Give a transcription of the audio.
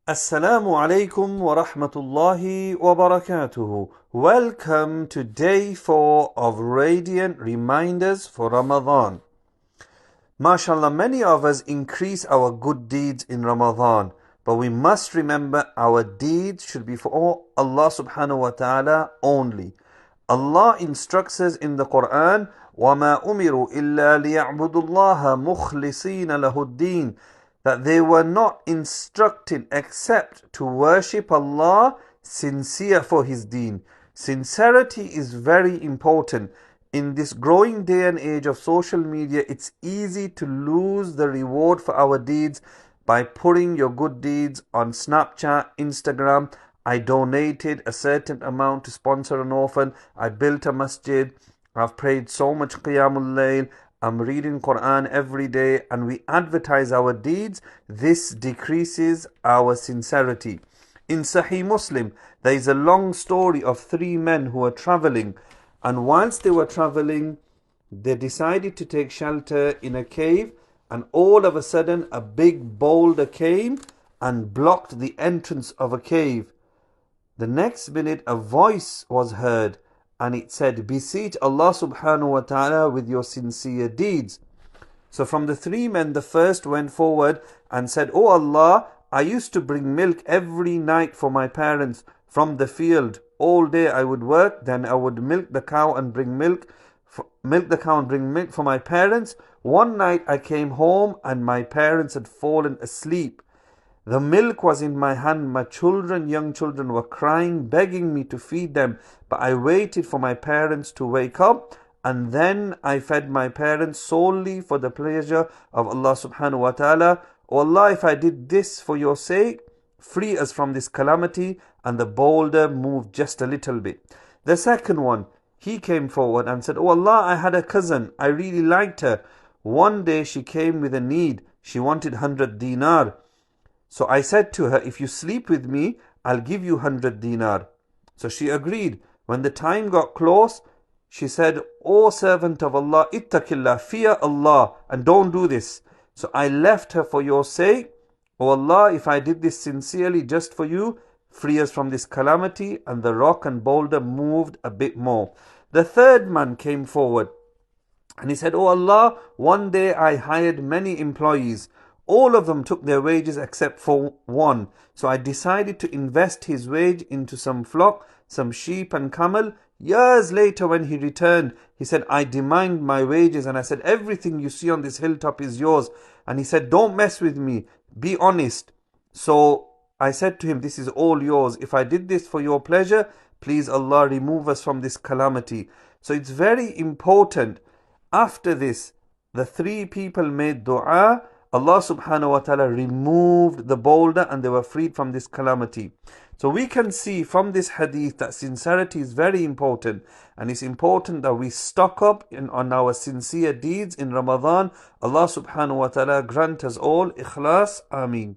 Assalamu alaikum wa rahmatullahi wa barakatuhu. Welcome to day 4 of Radiant Reminders for Ramadan. MashaAllah, many of us increase our good deeds in Ramadan, but we must remember our deeds should be for Allah subhanahu wa ta'ala only. Allah instructs us in the Quran, وَمَا أُمِرُوا إِلَّا لِيَعْبُدُوا اللَّهَ مُخْلِصِينَ لَهُ الدِّينَ, that they were not instructed except to worship Allah sincere for His deen. Sincerity is very important. In this growing day and age of social media, it's easy to lose the reward for our deeds by putting your good deeds on Snapchat, Instagram. I donated a certain amount to sponsor an orphan. I built a masjid. I've prayed so much Qiyamul Layl. I'm reading Quran every day, and we advertise our deeds. This decreases our sincerity. In Sahih Muslim, there is a long story of 3 men who were traveling, and whilst they were traveling, they decided to take shelter in a cave, and all of a sudden a big boulder came and blocked the entrance of a cave. The next minute a voice was heard, and it said, "Beseech Allah subhanahu wa ta'ala with your sincere deeds." So from the 3 men, the first went forward and said, "Oh Allah, I used to bring milk every night for my parents from the field. All day I would work, then I would milk the cow and bring milk for my parents. One night I came home and my parents had fallen asleep. The milk was in my hand. My young children were crying, begging me to feed them. But I waited for my parents to wake up, and then I fed my parents solely for the pleasure of Allah subhanahu wa ta'ala. O Allah, if I did this for your sake, free us from this calamity." And the boulder moved just a little bit. The second one, he came forward and said, "Oh Allah, I had a cousin. I really liked her. One day she came with a need. She wanted 100 dinar. So I said to her, if you sleep with me, I'll give you 100 dinar. So she agreed. When the time got close, she said, "O servant of Allah, ittaqillah, fear Allah, and don't do this." So I left her for your sake. O Allah, if I did this sincerely just for you, free us from this calamity. And the rock and boulder moved a bit more. The third man came forward, and he said, "O Allah, one day I hired many employees. All of them took their wages except for one. So I decided to invest his wage into some flock, some sheep and camel. Years later when he returned, he said, I demand my wages." And I said, "Everything you see on this hilltop is yours." And he said, "Don't mess with me. Be honest." So I said to him, "This is all yours. If I did this for your pleasure, please Allah remove us from this calamity." So it's very important. After this, the 3 people made dua. Allah subhanahu wa ta'ala removed the boulder and they were freed from this calamity. So we can see from this hadith that sincerity is very important, and it's important that we stock up on our sincere deeds in Ramadan. Allah subhanahu wa ta'ala grant us all ikhlas. Ameen.